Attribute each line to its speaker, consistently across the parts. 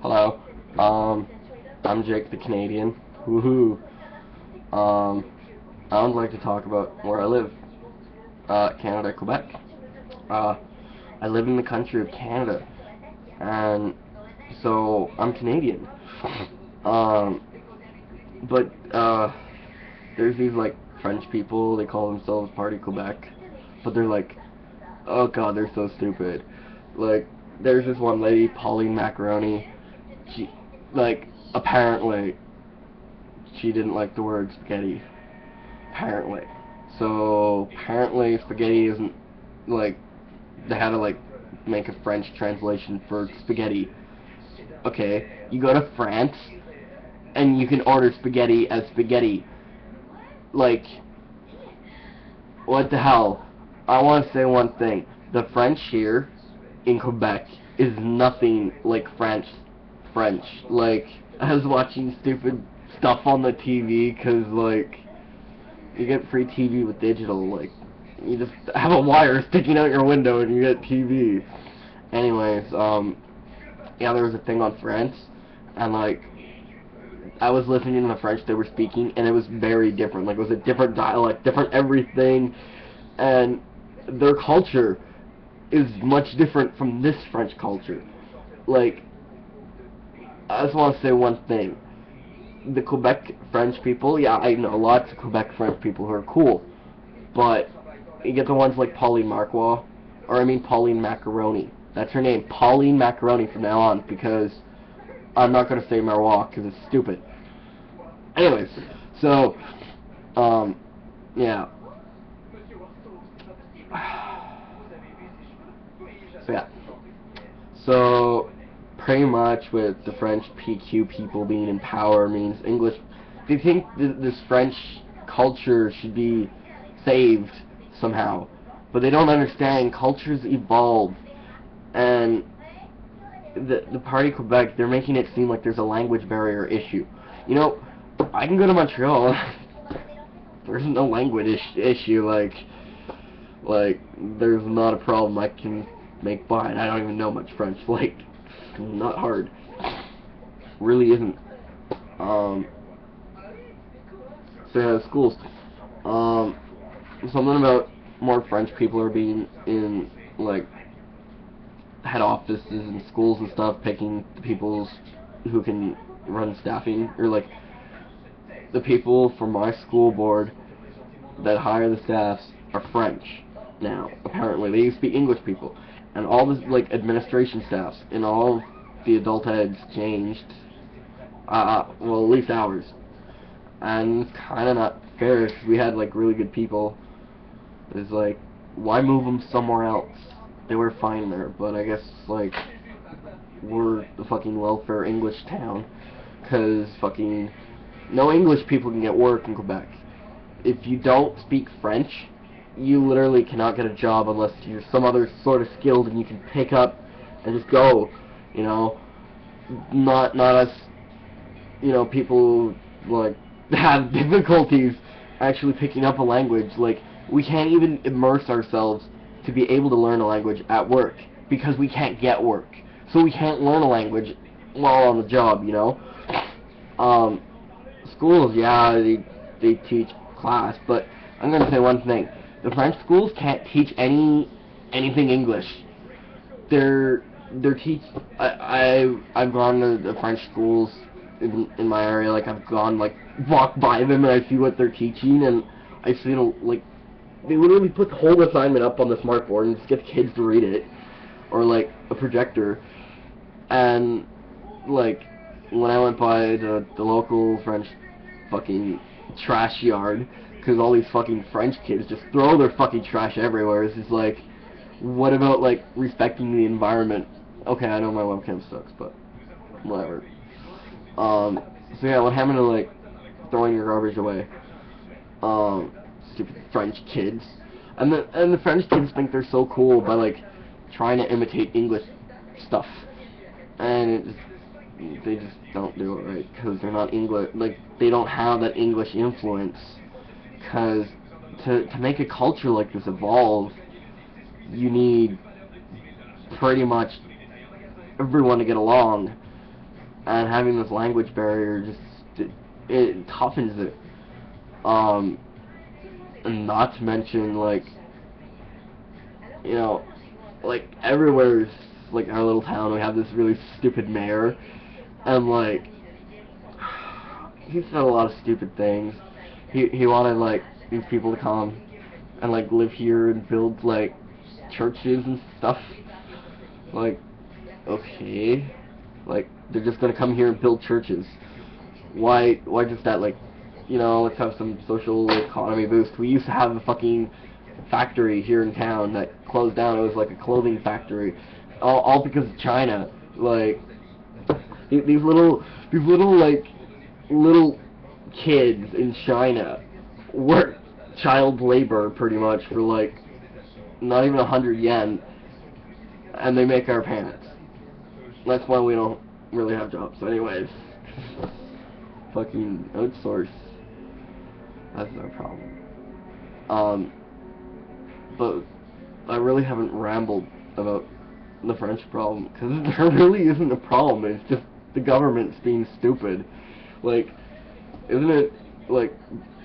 Speaker 1: Hello. I'm Jake the Canadian. Woohoo. I would like to talk about where I live. Canada, Quebec. I live in the country of Canada, and so I'm Canadian. But there's these like French people. They call themselves Party Quebec, but they're like, oh god, they're so stupid. Like, there's this one lady, Pauline MacroaieWebcam. She, like, apparently, she didn't like the word spaghetti. Apparently. So, apparently spaghetti isn't, like, they had to, like, make a French translation for spaghetti. Okay, you go to France, and you can order spaghetti as spaghetti. Like, what the hell? I want to say one thing. The French here, in Quebec, is nothing like French. Like, I was watching stupid stuff on the TV, cause like, you get free TV with digital, like, you just have a wire sticking out your window and you get TV. Anyways, yeah, there was a thing on France, and like, I was listening to the French they were speaking, and it was very different. Like, it was a different dialect, different everything, and their culture is much different from this French culture. Like, I just want to say one thing. The Quebec French people, yeah, I know lots of Quebec French people who are cool, but you get the ones like Pauline MacroaieWebcam. That's her name, Pauline MacroaieWebcam from now on, because I'm not going to say Marois, because it's stupid. Anyways, so, yeah. So, yeah. So, pretty much with the French PQ people being in power means English, they think this French culture should be saved somehow, but they don't understand cultures evolve, and the Party Quebec, they're making it seem like there's a language barrier issue. You know, I can go to Montreal, there's no language issue, like there's not a problem. I can make fine. I don't even know much French, like, not hard. Really isn't. So yeah, schools. Something about more French people are being in, like, head offices and schools and stuff, picking the people who can run staffing, or like, the people from my school board that hire the staffs are French now, apparently. They used to be English people. And all the, like, administration staffs in all the adult eds changed, well, at least ours. And it's kind of not fair, because we had, like, really good people. It's like, why move them somewhere else? They were fine there, but I guess, like, we're the fucking welfare English town, because fucking no English people can get work in Quebec. If you don't speak French, you literally cannot get a job unless you're some other sort of skilled and you can pick up and just go, you know. Not us, you know, people like have difficulties actually picking up a language. Like, we can't even immerse ourselves to be able to learn a language at work because we can't get work. So we can't learn a language while on the job, you know. Schools, yeah, they teach class, but I'm gonna say one thing. The French schools can't teach anything English. They're I've gone to the French schools in my area. Like, I've gone, like, walk by them and I see what they're teaching, and I see, you know, like, they literally put the whole assignment up on the smart board and just get the kids to read it, or like a projector. And like, when I went by the local French fucking trash yard, because all these fucking French kids just throw their fucking trash everywhere. It's just like, what about, like, respecting the environment? Okay, I know my webcam sucks, but whatever. So yeah, what happened to, like, throwing your garbage away? Stupid French kids. And the French kids think they're so cool by, like, trying to imitate English stuff. And they just don't do it right, because they're not English. Like, they don't have that English influence. Because to make a culture like this evolve, you need pretty much everyone to get along, and having this language barrier just it toughens it. And not to mention, like, you know, like everywhere's like our little town, we have this really stupid mayor, and like he said a lot of stupid things. He wanted like these people to come and like live here and build like churches and stuff. Like, okay, like they're just gonna come here and build churches. Why just that? Like, you know, let's have some social economy boost. We used to have a fucking factory here in town that closed down. It was like a clothing factory, all because of China. Like these little like little kids in China work child labor pretty much for like not even 100 yen, and they make our pants. That's why we don't really have jobs. So anyways, fucking outsource. That's our problem. But I really haven't rambled about the French problem, because there really isn't a problem. It's just the government's being stupid. Like, isn't it, like,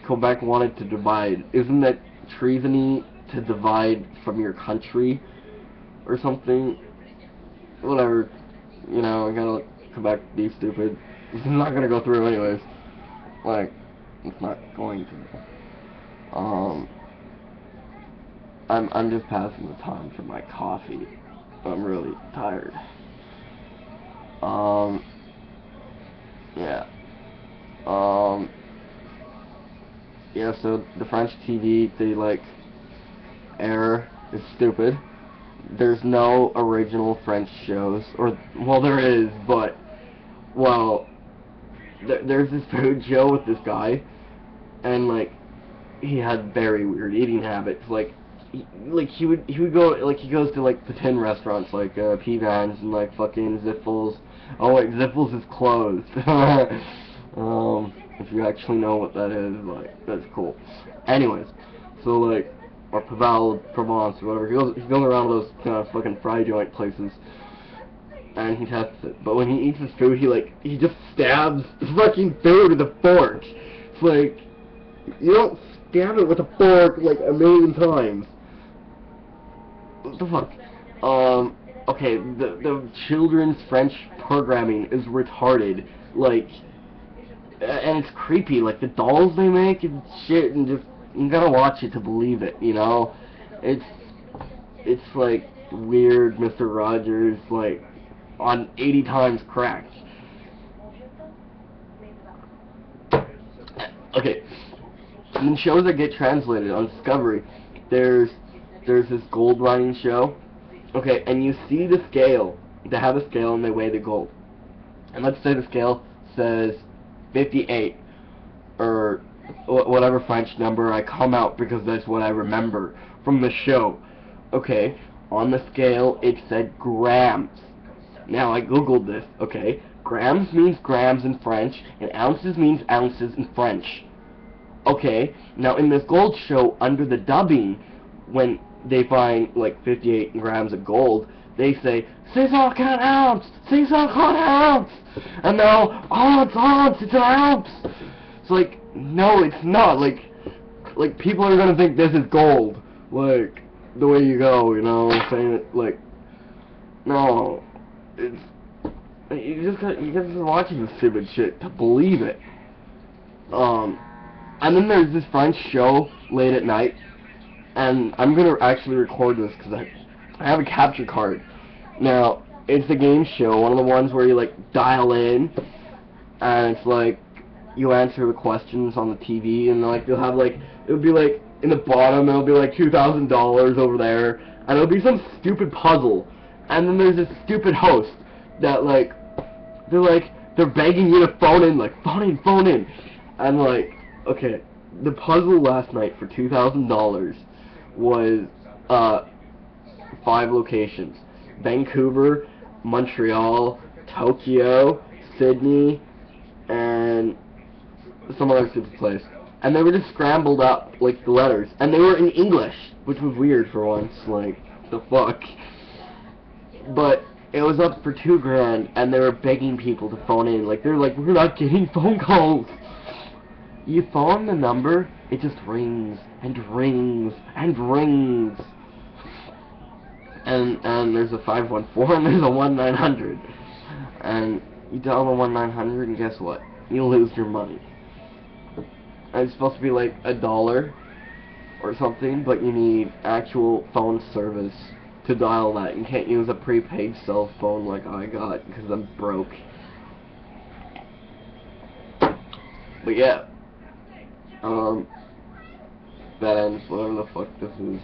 Speaker 1: Quebec wanted to divide? Isn't that treasony to divide from your country or something? Whatever. You know, I gotta let Quebec be stupid. It's not gonna go through anyways. Like, it's not going to. I'm just passing the time for my coffee. I'm really tired. Yeah. Yeah, so the French TV, they like air is stupid. There's no original French shows, or, well, there is, but, well, there's this food show with this guy, and like, he had very weird eating habits. Like, he would go, like, he goes to like pretend restaurants like P-Vans and like fucking Ziffles. Oh wait, Ziffles is closed. If you actually know what that is, like, that's cool. Anyways, so like, or Provence or whatever, he goes around those kind of fucking fry joint places, and he tests it. But when he eats his food, he just stabs the fucking food with a fork. It's like, you don't stab it with a fork like a million times. What the fuck? Okay, the children's French programming is retarded. Like, and it's creepy. Like, the dolls they make and shit, and just, you gotta watch it to believe it, you know? It's like weird Mr. Rogers, like, on 80 times cracked. Okay, and then shows that get translated on Discovery, there's this gold mining show. Okay, and you see the scale. They have a scale and they weigh the gold. And let's say the scale says 58, or whatever French number I come out, because that's what I remember from the show. Okay, on the scale it said grams. Now I googled this, okay? Grams means grams in French, and ounces means ounces in French. Okay, now in this gold show, under the dubbing, when they find like 58 grams of gold, they say, "C'est 50 ounce! C'est 50 ounce!" And now, "Oh, it's an ounce!" It's like, no, it's not. Like people are gonna think this is gold. Like, the way you go, you know, saying it, like, no. It's, you guys are watching this stupid shit to believe it. And then there's this French show late at night, and I'm gonna actually record this because I have a capture card. Now, it's a game show, one of the ones where you like dial in, and it's like you answer the questions on the TV, and like you'll have like, it'll be like in the bottom, it'll be like $2,000 over there, and it'll be some stupid puzzle. And then there's this stupid host that like they're begging you to phone in, like phone in, and like, okay, the puzzle last night for $2,000 was 5 locations: Vancouver, Montreal, Tokyo, Sydney, and some other stupid place. And they were just scrambled up, like, the letters, and they were in English, which was weird for once. Like, the fuck. But it was up for $2,000, and they were begging people to phone in. Like, they're like, we're not getting phone calls. You phone the number, it just rings and rings and rings. And there's a 514 and there's a 1-900. And you dial the 1-900, and guess what? You lose your money. And it's supposed to be like $1 or something, but you need actual phone service to dial that. You can't use a prepaid cell phone like I got because I'm broke. But yeah, that ends whatever the fuck this is.